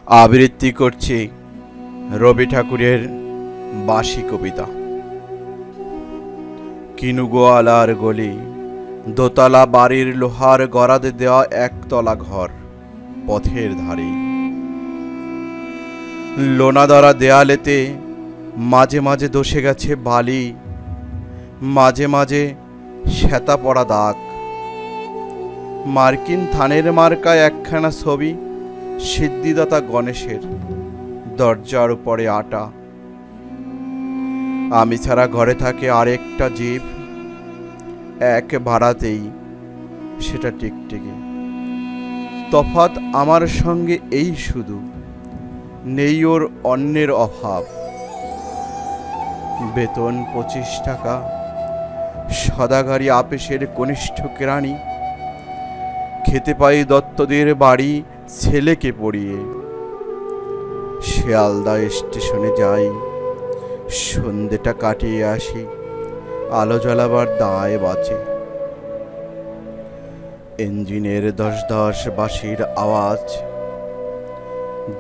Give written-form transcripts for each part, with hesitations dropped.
আবৃত্তি করছি রবি ঠাকুরের বাসি কবিতা। কিনুগোয়ালার গলি, দোতলা বাড়ির লোহার গরাদে দেওয়া একতলা ঘর, পথের ধারে লোনাদরা দেয়ালেতে মাঝে মাঝে দোষে গেছে বালি, মাঝে মাঝে শ্বেতা পড়া দাগ। মার্কিন থানের মার্কায় একখানা ছবি সিদ্ধিদাতা গণেশের, দরজার উপরে আটা। আমি ছাড়া ঘরে থাকে আরেকটা জীব, এক ভাড়াতেই, সেটা টিকটিকি। তফাৎ আমার সঙ্গে এই শুধু, নেই ওর অন্যের অভাব। বেতন 25 টাকা, সদাগারি আপিসের কনিষ্ঠ কেরানি। খেতে পাই দত্তদের বাড়ি ছেলেকে পড়িয়ে। শিয়ালদা স্টেশনে যাই, সন্ধ্যেটা কাটিয়ে আসি, আলো জ্বালাবার দায় বাঁচে। ইঞ্জিনের দশ দশ বাঁশির আওয়াজ,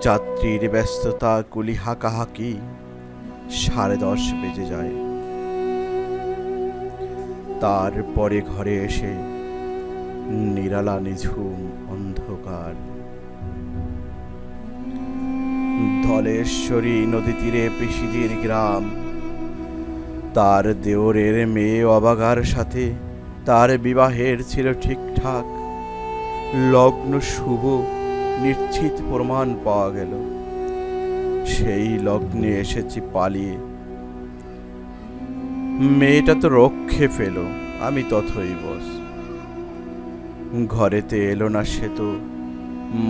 যাত্রীর ব্যস্ততা, কুলি হাঁকাহাঁকি। 10:30 বেজে যায়। তারপরে ঘরে এসে নিরালা নিঝুম অন্ধকার। ধলেশ্বরী নদী তীরে পিসিদির গ্রাম। তার দেওরের মেয়ে অবাগার সাথে তার বিবাহের ছিল ঠিকঠাক। লগ্ন শুভ, নিশ্চিত প্রমাণ পাওয়া গেল। সেই লগ্নে এসেছি পালিয়ে। মেয়েটা তো রক্ষে পেল, আমি তথই বস। ঘরেতে এলো না সে তো,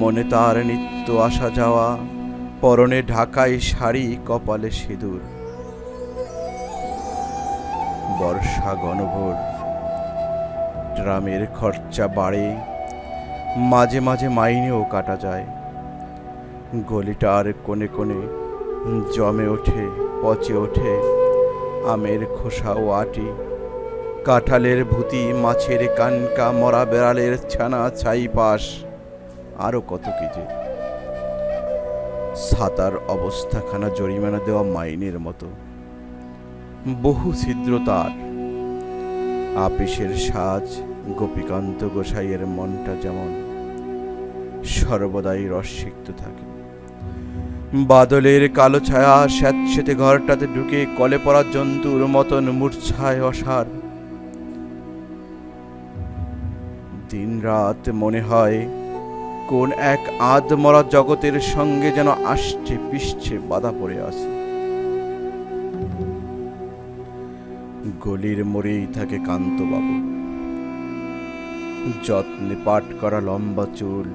মনে তার নিত্য আসা যাওয়া। পরনে ঢাকাই শাড়ি, কপালে সিঁদুর। বর্ষা গণভোর, ট্রামের খরচা বাড়ে, মাঝে মাঝে মাইনেও কাটা যায়। গলিটার কোণে কোণে জমে ওঠে, পচে ওঠে আমের খোসা ও আটি। কাঁঠালের ভুতি, মাছের কানকা, মরা বেড়ালের ছানা, ছাই পাশ, আরো কত কি যে। ছাতার অবস্থাখানা জরিমানা দেওয়া মাইনের মতো। বহু ছিদ্র তার। আপিসের সাজ, গোপীকান্ত গোসাইয়ের মনটা যেমন সর্বদাই রসিক্ত থাকে। বাদলের কালো ছায়া স্যাঁতসেঁতে ঘরটাতে ঢুকে কলে পড়া জন্তুর মতন মূর্ছায় অসার। দিন রাত মনে হয় কোন এক আধমরা জগতের সঙ্গে যেন আসছে পিষছে বাধা পড়ে আছে। গলির মোড়েই থাকে কান্তবাবু। যত্নে পাট করা লম্বা চুল,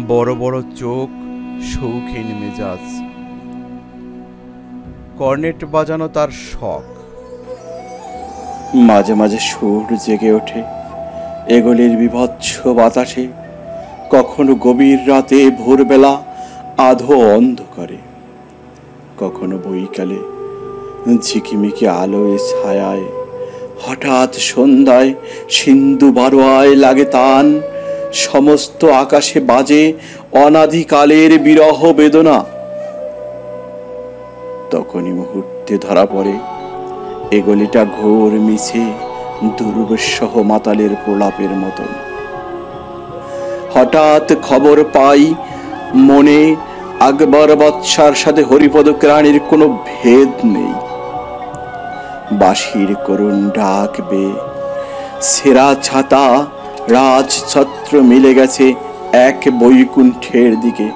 বড় বড় চোখ, শৌখিন মেজাজ। কর্নেট বাজানো তার শখ। মাঝে মাঝে সুর জেগে ওঠে এগলির বিভৎস বাতাসে। কখনো গভীর রাতে, ভোরবেলা, আধো অন্ধকারে। কখনো বৈকালে ঝিকিমিকি আলোয় ছায়ায়। হঠাৎ সন্ধ্যায় সিন্ধু বারোয়ায় লাগে তান। সমস্ত আকাশে বাজে অনাদিকালের বিরহ বেদনা। তখনই মুহূর্তে ধরা পড়ে এগলিটা ঘোর মিছে দুর্বিষহ মাতালের প্রলাপের মতন। হঠাৎ খবর পাই মনে, আকবর বাদশার সাথে হরিপদ কেরানির কোনো ভেদ নেই। বাঁশির করুণ ডাকবে, সেরা ছাতা, রাজছত্র মিলে গেছে এক বৈকুণ্ঠের দিকে।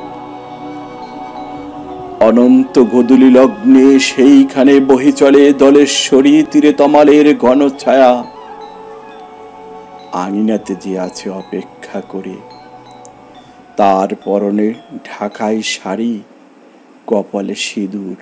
অনন্ত গোধূলি লগ্নে সেইখানে বহি চলে দলেশ্বরী তীরে তমালের ঘন ছায়া। আঙিনাতে যে আছে অপেক্ষা করে, তার পরনে ঢাকাই শাড়ি, কপালে সিঁদুর।